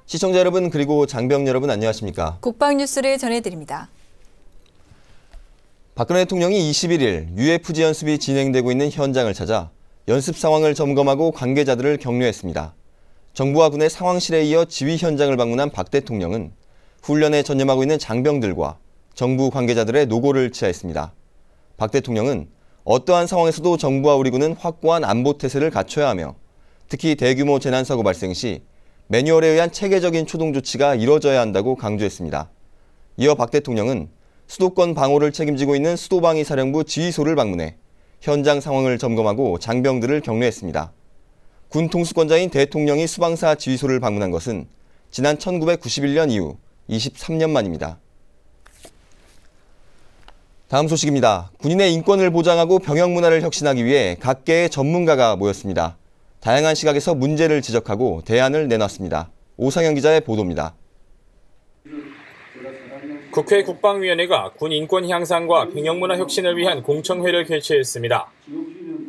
시청자 여러분 그리고 장병 여러분 안녕하십니까? 국방 뉴스를 전해드립니다. 박근혜 대통령이 21일 UFG 연습이 진행되고 있는 현장을 찾아 연습 상황을 점검하고 관계자들을 격려했습니다. 정부와 군의 상황실에 이어 지휘 현장을 방문한 박 대통령은 훈련에 전념하고 있는 장병들과 정부 관계자들의 노고를 치하했습니다. 박 대통령은 어떠한 상황에서도 정부와 우리 군은 확고한 안보 태세를 갖춰야 하며 특히 대규모 재난사고 발생 시 매뉴얼에 의한 체계적인 초동 조치가 이뤄져야 한다고 강조했습니다. 이어 박 대통령은 수도권 방호를 책임지고 있는 수도방위 사령부 지휘소를 방문해 현장 상황을 점검하고 장병들을 격려했습니다. 군 통수권자인 대통령이 수방사 지휘소를 방문한 것은 지난 1991년 이후 23년 만입니다. 다음 소식입니다. 군인의 인권을 보장하고 병역 문화를 혁신하기 위해 각계의 전문가가 모였습니다. 다양한 시각에서 문제를 지적하고 대안을 내놨습니다. 오상현 기자의 보도입니다. 국회 국방위원회가 군 인권 향상과 병역 문화 혁신을 위한 공청회를 개최했습니다.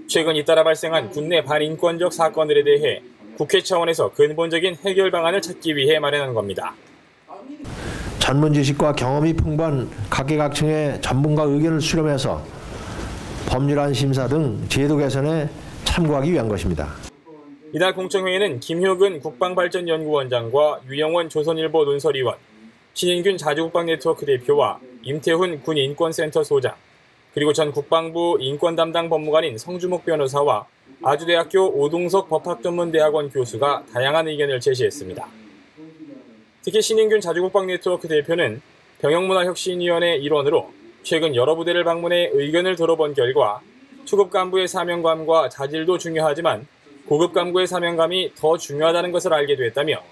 최근 잇따라 발생한 군내 반인권적 사건들에 대해 국회 차원에서 근본적인 해결 방안을 찾기 위해 마련한 겁니다. 전문 지식과 경험이 풍부한 각계각층의 전문가 의견을 수렴해서 법률안 심사 등 제도 개선에 참고하기 위한 것입니다. 이날 공청회에는 김효근 국방발전연구원장과 유영원 조선일보 논설위원, 신인균 자주국방네트워크 대표와 임태훈 군인권센터 소장, 그리고 전 국방부 인권담당 법무관인 성주목 변호사와 아주대학교 오동석 법학전문대학원 교수가 다양한 의견을 제시했습니다. 특히 신인균 자주국방네트워크 대표는 병역문화혁신위원회 일원으로 최근 여러 부대를 방문해 의견을 들어본 결과 초급 간부의 사명감과 자질도 중요하지만 고급 간부의 사명감이 더 중요하다는 것을 알게 됐다며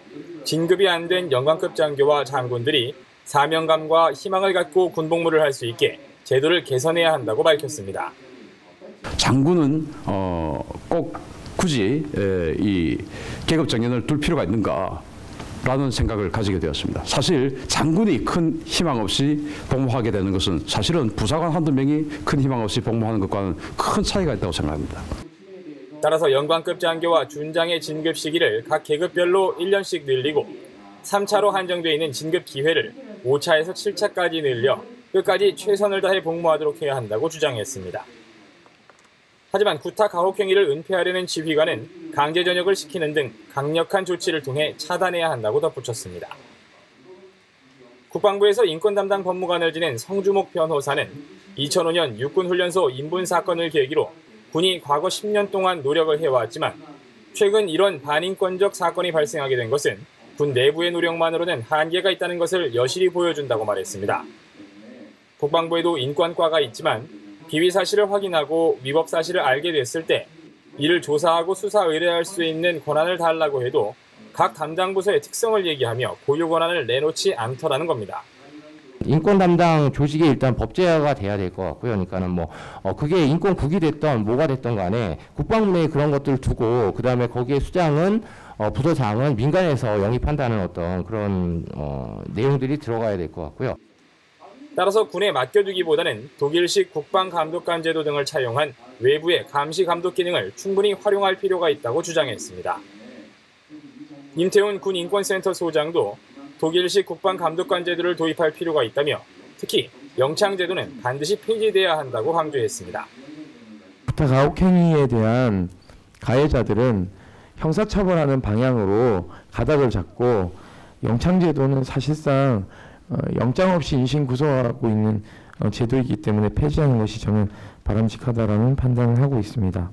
진급이 안 된 영관급 장교와 장군들이 사명감과 희망을 갖고 군복무를 할 수 있게 제도를 개선해야 한다고 밝혔습니다. 장군은 꼭 굳이 이 계급 정년을 둘 필요가 있는가? 라는 생각을 가지게 되었습니다. 사실 장군이 큰 희망 없이 복무하게 되는 것은 사실은 부사관 한두 명이 큰 희망 없이 복무하는 것과는 큰 차이가 있다고 생각합니다. 따라서 영관급 장교와 준장의 진급 시기를 각 계급별로 1년씩 늘리고 3차로 한정되어 있는 진급 기회를 5차에서 7차까지 늘려 끝까지 최선을 다해 복무하도록 해야 한다고 주장했습니다. 하지만 구타 가혹 행위를 은폐하려는 지휘관은 강제 전역을 시키는 등 강력한 조치를 통해 차단해야 한다고 덧붙였습니다. 국방부에서 인권 담당 법무관을 지낸 성주목 변호사는 2005년 육군훈련소 인분 사건을 계기로 군이 과거 10년 동안 노력을 해왔지만 최근 이런 반인권적 사건이 발생하게 된 것은 군 내부의 노력만으로는 한계가 있다는 것을 여실히 보여준다고 말했습니다. 국방부에도 인권과가 있지만 비위 사실을 확인하고 위법 사실을 알게 됐을 때 이를 조사하고 수사 의뢰할 수 있는 권한을 달라고 해도 각 담당 부서의 특성을 얘기하며 고유 권한을 내놓지 않더라는 겁니다. 인권 담당 조직이 일단 법제화가 돼야 될 것 같고요. 그러니까는 그게 인권국이 됐던 뭐가 됐던 간에 국방부에 그런 것들을 두고 그다음에 거기에 수장은 부서장은 민간에서 영입한다는 어떤 그런 내용들이 들어가야 될 것 같고요. 따라서 군에 맡겨두기보다는 독일식 국방감독관 제도 등을 차용한 외부의 감시 감독 기능을 충분히 활용할 필요가 있다고 주장했습니다. 임태훈 군인권센터 소장도 독일식 국방감독관 제도를 도입할 필요가 있다며 특히 영창 제도는 반드시 폐지돼야 한다고 강조했습니다. 구타 가혹 행위에 대한 가해자들은 형사처벌하는 방향으로 가닥을 잡고 영창 제도는 사실상 영장 없이 인신 구속하고 있는 제도이기 때문에 폐지하는 것이 저는 바람직하다라는 판단을 하고 있습니다.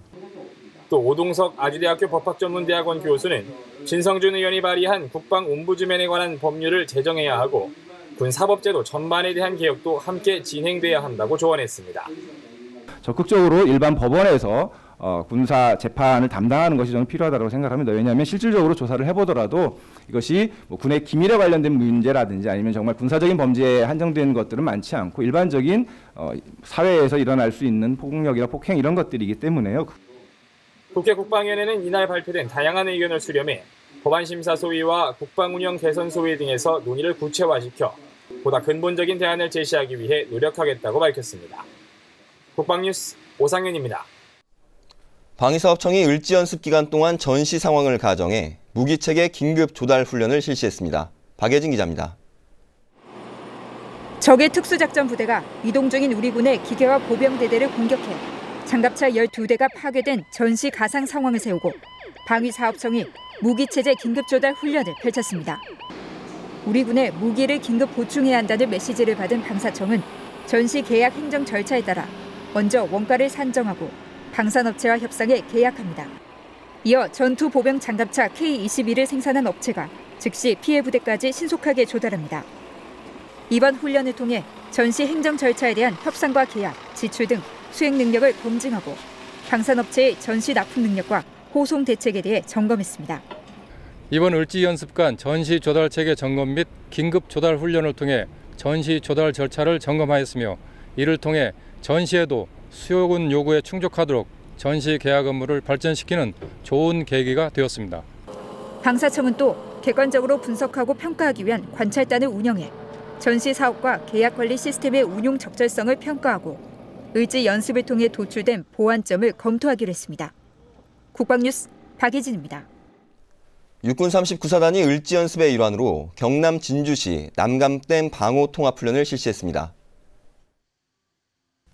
또 오동석 아주대학교 법학전문대학원 교수는 진성준 의원이 발의한 국방옴부즈맨에 관한 법률을 제정해야 하고 군 사법제도 전반에 대한 개혁도 함께 진행돼야 한다고 조언했습니다. 적극적으로 일반 법원에서 군사 재판을 담당하는 것이 저는 필요하다고 생각합니다. 왜냐하면 실질적으로 조사를 해보더라도 이것이 군의 기밀에 관련된 문제라든지 아니면 정말 군사적인 범죄에 한정된 것들은 많지 않고 일반적인 사회에서 일어날 수 있는 폭력이나 폭행 이런 것들이기 때문에요. 국회 국방위원회는 이날 발표된 다양한 의견을 수렴해 법안심사 소위와 국방운영 개선 소위 등에서 논의를 구체화시켜 보다 근본적인 대안을 제시하기 위해 노력하겠다고 밝혔습니다. 국방뉴스 오상현입니다. 방위사업청이 을지연습 기간 동안 전시 상황을 가정해 무기체계 긴급 조달 훈련을 실시했습니다. 박예진 기자입니다. 적의 특수작전 부대가 이동 중인 우리 군의 기계화 보병대대를 공격해 장갑차 12대가 파괴된 전시 가상 상황을 세우고 방위사업청이 무기체제 긴급조달 훈련을 펼쳤습니다. 우리 군에 무기를 긴급 보충해야 한다는 메시지를 받은 방사청은 전시 계약 행정 절차에 따라 먼저 원가를 산정하고 방산업체와 협상해 계약합니다. 이어 전투 보병 장갑차 K-21을 생산한 업체가 즉시 피해 부대까지 신속하게 조달합니다. 이번 훈련을 통해 전시 행정 절차에 대한 협상과 계약, 지출 등 수행 능력을 검증하고 방산업체의 전시 납품 능력과 호송 대책에 대해 점검했습니다. 이번 을지 연습관 전시 조달 체계 점검 및 긴급 조달 훈련을 통해 전시 조달 절차를 점검하였으며 이를 통해 전시에도 수요군 요구에 충족하도록 전시 계약 업무를 발전시키는 좋은 계기가 되었습니다. 방사청은 또 객관적으로 분석하고 평가하기 위한 관찰단을 운영해 전시 사업과 계약 관리 시스템의 운용 적절성을 평가하고 을지 연습을 통해 도출된 보완점을 검토하기로 했습니다. 국방뉴스 박예진입니다. 육군 39사단이 을지 연습의 일환으로 경남 진주시 남강댐 방호 통합훈련을 실시했습니다.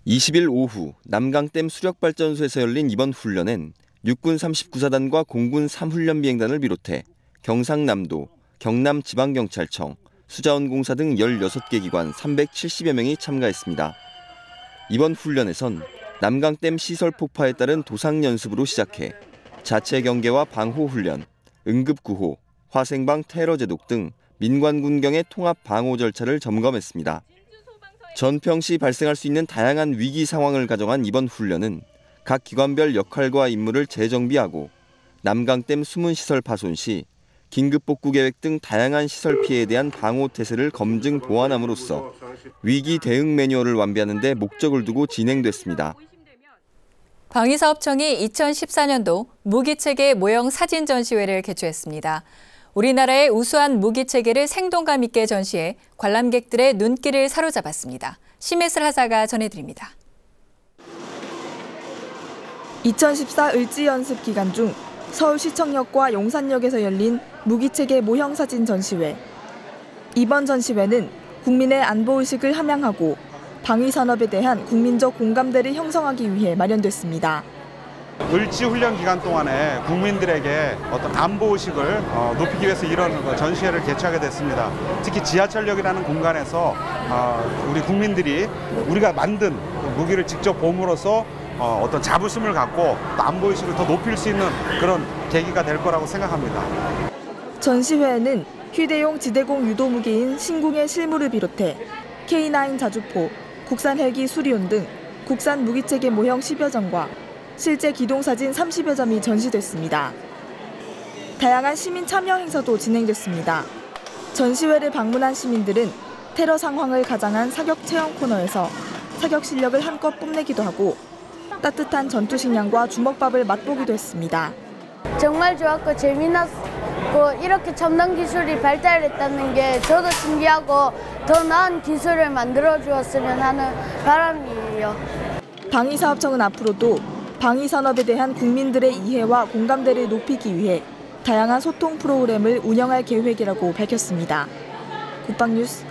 20일 오후 남강댐 수력발전소에서 열린 이번 훈련엔 육군 39사단과 공군 3훈련 비행단을 비롯해 경상남도, 경남지방경찰청, 수자원공사 등 16개 기관 370여 명이 참가했습니다. 이번 훈련에선 남강댐 시설 폭파에 따른 도상 연습으로 시작해 자체 경계와 방호 훈련, 응급구호, 화생방 테러 제독 등 민관 군경의 통합 방호 절차를 점검했습니다. 전평시 발생할 수 있는 다양한 위기 상황을 가정한 이번 훈련은 각 기관별 역할과 임무를 재정비하고 남강댐 수문시설 파손 시 긴급복구 계획 등 다양한 시설 피해에 대한 방호 태세를 검증 보완함으로써 위기 대응 매뉴얼을 완비하는 데 목적을 두고 진행됐습니다. 방위사업청이 2014년도 무기체계 모형 사진 전시회를 개최했습니다. 우리나라의 우수한 무기체계를 생동감 있게 전시해 관람객들의 눈길을 사로잡았습니다. 심혜슬 하사가 전해드립니다. 2014 을지 연습 기간 중 서울시청역과 용산역에서 열린 무기체계 모형 사진 전시회. 이번 전시회는 국민의 안보의식을 함양하고 방위산업에 대한 국민적 공감대를 형성하기 위해 마련됐습니다. 을지 훈련 기간 동안에 국민들에게 어떤 안보의식을 높이기 위해서 이런 전시회를 개최하게 됐습니다. 특히 지하철역이라는 공간에서 우리 국민들이 우리가 만든 무기를 직접 봄으로써 어떤 자부심을 갖고 또 안보의식을 더 높일 수 있는 그런 계기가 될 거라고 생각합니다. 전시회에는 휴대용 지대공 유도무기인 신궁의 실무를 비롯해 K9 자주포, 국산 헬기 수리온 등 국산 무기체계 모형 10여 점과 실제 기동사진 30여 점이 전시됐습니다. 다양한 시민 참여 행사도 진행됐습니다. 전시회를 방문한 시민들은 테러 상황을 가장한 사격 체험 코너에서 사격 실력을 한껏 뽐내기도 하고 따뜻한 전투식량과 주먹밥을 맛보기도 했습니다. 정말 좋았고 재미났고 이렇게 첨단 기술이 발달했다는 게 저도 신기하고 더 나은 기술을 만들어 주었으면 하는 바람이에요. 방위사업청은 앞으로도 방위산업에 대한 국민들의 이해와 공감대를 높이기 위해 다양한 소통 프로그램을 운영할 계획이라고 밝혔습니다. 국방뉴스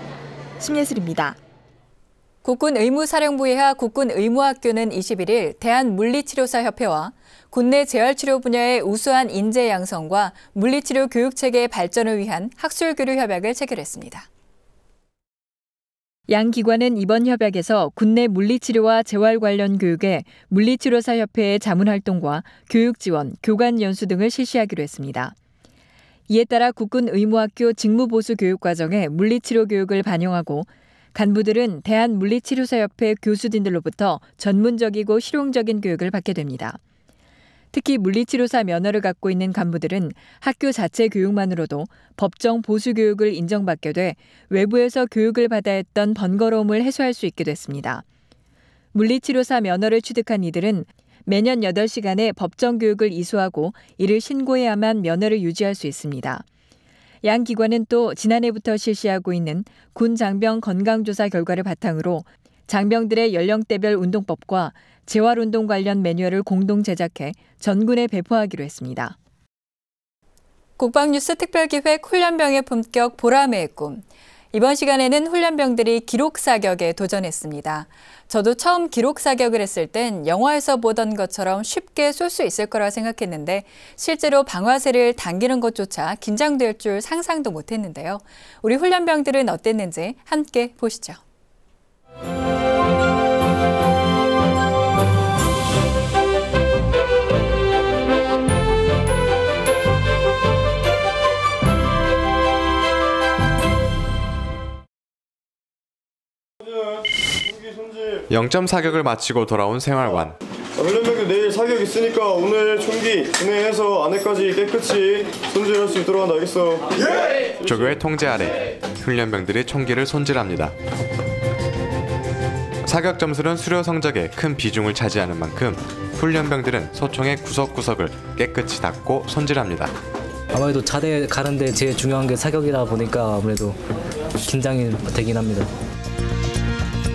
심예슬입니다. 국군 의무사령부이하 국군 의무학교는 21일 대한물리치료사협회와 국내 재활치료 분야의 우수한 인재 양성과 물리치료 교육체계의 발전을 위한 학술교류 협약을 체결했습니다. 양 기관은 이번 협약에서 국내 물리치료와 재활 관련 교육에 물리치료사협회의 자문활동과 교육지원, 교관연수 등을 실시하기로 했습니다. 이에 따라 국군 의무학교 직무보수 교육과정에 물리치료 교육을 반영하고 간부들은 대한물리치료사협회 교수진들로부터 전문적이고 실용적인 교육을 받게 됩니다. 특히 물리치료사 면허를 갖고 있는 간부들은 학교 자체 교육만으로도 법정 보수 교육을 인정받게 돼 외부에서 교육을 받아야 했던 번거로움을 해소할 수 있게 됐습니다. 물리치료사 면허를 취득한 이들은 매년 8시간의 법정 교육을 이수하고 이를 신고해야만 면허를 유지할 수 있습니다. 양 기관은 또 지난해부터 실시하고 있는 군 장병 건강조사 결과를 바탕으로 장병들의 연령대별 운동법과 재활운동 관련 매뉴얼을 공동 제작해 전군에 배포하기로 했습니다. 국방뉴스 특별기획 훈련병의 품격 보람의 꿈. 이번 시간에는 훈련병들이 기록사격에 도전했습니다. 저도 처음 기록사격을 했을 땐 영화에서 보던 것처럼 쉽게 쏠 수 있을 거라 생각했는데 실제로 방아쇠를 당기는 것조차 긴장될 줄 상상도 못했는데요. 우리 훈련병들은 어땠는지 함께 보시죠. 영점 사격을 마치고 돌아온 생활관. 훈련병들 내일 사격 있으니까 오늘 총기 분해해서 안에까지 깨끗이 손질할 수 있도록 한다. 알겠어? 예! 조교의 통제 아래 훈련병들이 총기를 손질합니다. 사격 점수는 수료 성적에 큰 비중을 차지하는 만큼 훈련병들은 소총의 구석구석을 깨끗이 닦고 손질합니다. 아무래도 자대 가는데 제일 중요한 게 사격이다 보니까 아무래도 긴장이 되긴 합니다.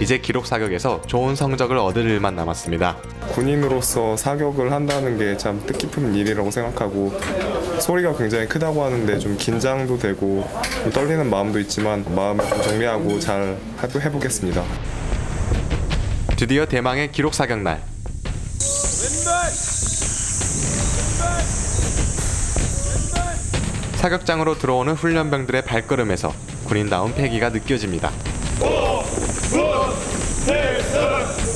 이제 기록 사격에서 좋은 성적을 얻을 일만 남았습니다. 군인으로서 사격을 한다는 게 참 뜻깊은 일이라고 생각하고 소리가 굉장히 크다고 하는데 좀 긴장도 되고 좀 떨리는 마음도 있지만 마음을 좀 정리하고 잘 해보겠습니다. 드디어 대망의 기록 사격 날. 사격장으로 들어오는 훈련병들의 발걸음에서 군인다운 패기가 느껴집니다.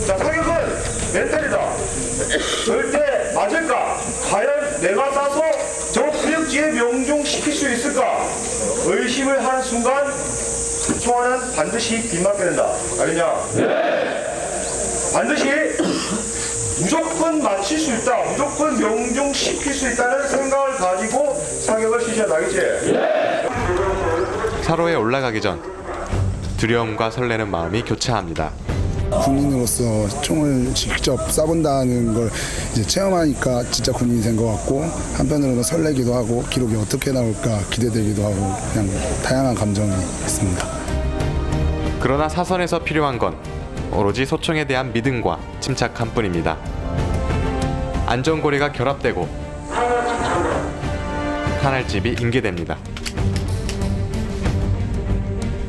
자, 사격은 멘탈이다. 절대 맞을까? 과연 내가 쏴서 저 구역지에 명중시킬 수 있을까? 의심을 하는 순간 총알은 반드시 빗맞게 된다. 알겠냐? 네. 반드시 무조건 맞힐 수 있다. 무조건 명중시킬 수 있다는 생각을 가지고 사격을 실시한다. 알겠지? 네. 사로에 올라가기 전 두려움과 설레는 마음이 교차합니다. 군인으로서 총을 직접 쏴본다는 걸 이제 체험하니까 진짜 군인이 된 것 같고 한편으로는 설레기도 하고 기록이 어떻게 나올까 기대되기도 하고 그냥 다양한 감정이 있습니다. 그러나 사선에서 필요한 건 오로지 소총에 대한 믿음과 침착함뿐입니다. 안전고리가 결합되고 탄알집이 인계됩니다.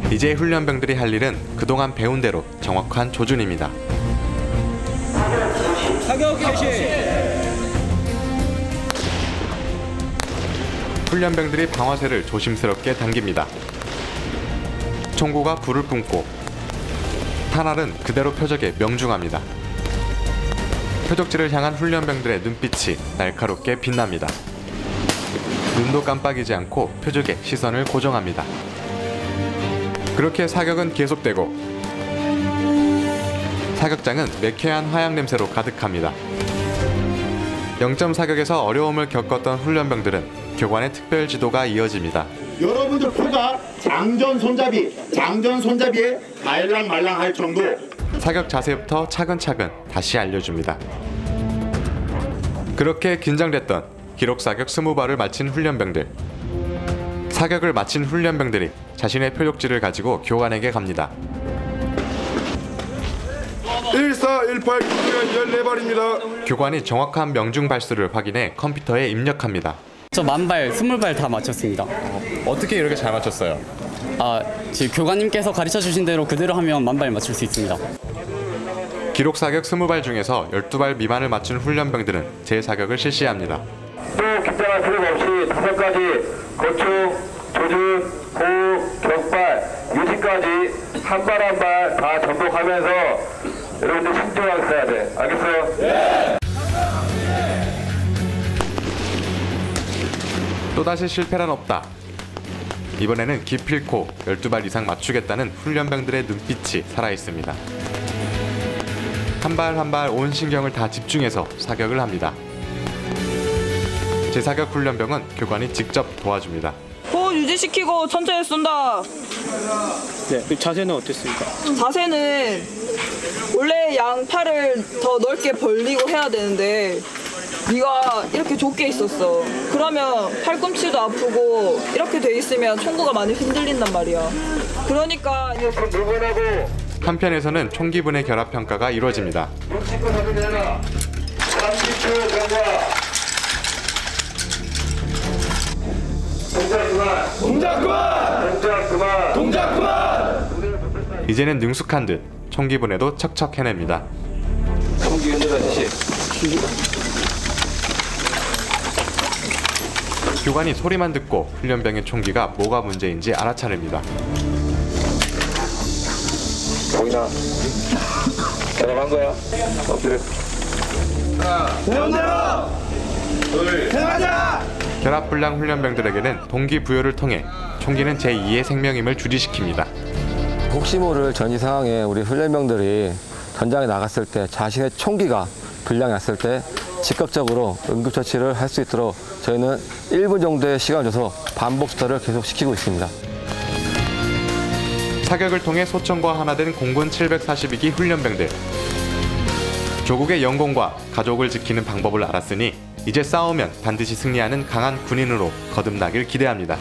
이제 훈련병들이 할 일은 그동안 배운 대로 정확한 조준입니다. 사격 개시! 훈련병들이 방아쇠를 조심스럽게 당깁니다. 총구가 불을 뿜고 탄알은 그대로 표적에 명중합니다. 표적지를 향한 훈련병들의 눈빛이 날카롭게 빛납니다. 눈도 깜빡이지 않고 표적에 시선을 고정합니다. 그렇게 사격은 계속되고 사격장은 매캐한 화약 냄새로 가득합니다. 영점 사격에서 어려움을 겪었던 훈련병들은 교관의 특별 지도가 이어집니다. 여러분들 표가 장전 손잡이에 말랑말랑할 정도. 사격 자세부터 차근차근 다시 알려줍니다. 그렇게 긴장됐던 기록 사격 20발을 마친 훈련병들. 사격을 마친 훈련병들이 자신의 표적지를 가지고 교관에게 갑니다. 1418 14발입니다. 교관이 정확한 명중 발수를 확인해 컴퓨터에 입력합니다. 저 10,000발, 20발 다 맞췄습니다. 어떻게 이렇게 잘 맞췄어요? 지금 교관님께서 가르쳐 주신 대로 그대로 하면 10,000발 맞출 수 있습니다. 기록 사격 20발 중에서 12발 미만을 맞춘 훈련병들은 재사격을 실시합니다. 또 긴장할 필요가 없이 5가지 거축, 조준, 호흡, 격발, 유지까지 한 발 한 발 다 접목하면서 여러분들 신중하게 써야 돼. 알겠어요? 네! 또다시 실패란 없다. 이번에는 기필코 12발 이상 맞추겠다는 훈련병들의 눈빛이 살아있습니다. 한 발 한 발 온 신경을 다 집중해서 사격을 합니다. 재사격 훈련병은 교관이 직접 도와줍니다. 호흡 유지시키고 천천히 쏜다. 네, 자세는 어땠습니까? 자세는 원래 양팔을 더 넓게 벌리고 해야 되는데 네가 이렇게 좁게 있었어. 그러면 팔꿈치도 아프고 이렇게 돼 있으면 총구가 많이 흔들린단 말이야. 그러니까 한편에서는 총기분해 결합 평가가 이루어집니다. 이제는 능숙한 듯 총기분해도 척척 해냅니다. 총기 흔들어주시. 교관이 소리만 듣고 훈련병의 총기가 뭐가 문제인지 알아차립니다. 보이나? 대답한 거야? 엎드려. 하나, 둘, 셋, 가자! 결합불량 훈련병들에게는 동기부여를 통해 총기는 제2의 생명임을 주지시킵니다. 혹시 모를 전시 상황에 우리 훈련병들이 전장에 나갔을 때 자신의 총기가 불량이 났을 때 즉각적으로 응급처치를 할 수 있도록 저희는 1분 정도의 시간을 줘서 반복 수달을 계속 시키고 있습니다. 사격을 통해 소천과 하나 된 공군 742기 훈련병들. 조국의 영공과 가족을 지키는 방법을 알았으니 이제 싸우면 반드시 승리하는 강한 군인으로 거듭나길 기대합니다.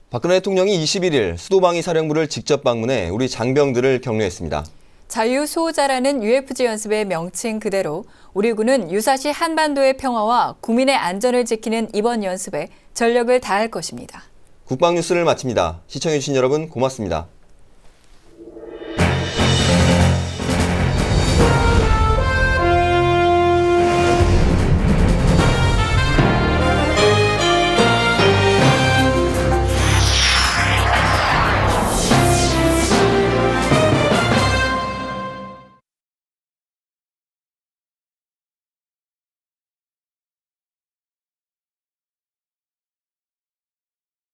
박근혜 대통령이 21일 수도방위사령부를 직접 방문해 우리 장병들을 격려했습니다. 자유수호자라는 UFG 연습의 명칭 그대로 우리 군은 유사시 한반도의 평화와 국민의 안전을 지키는 이번 연습에 전력을 다할 것입니다. 국방뉴스를 마칩니다. 시청해주신 여러분 고맙습니다.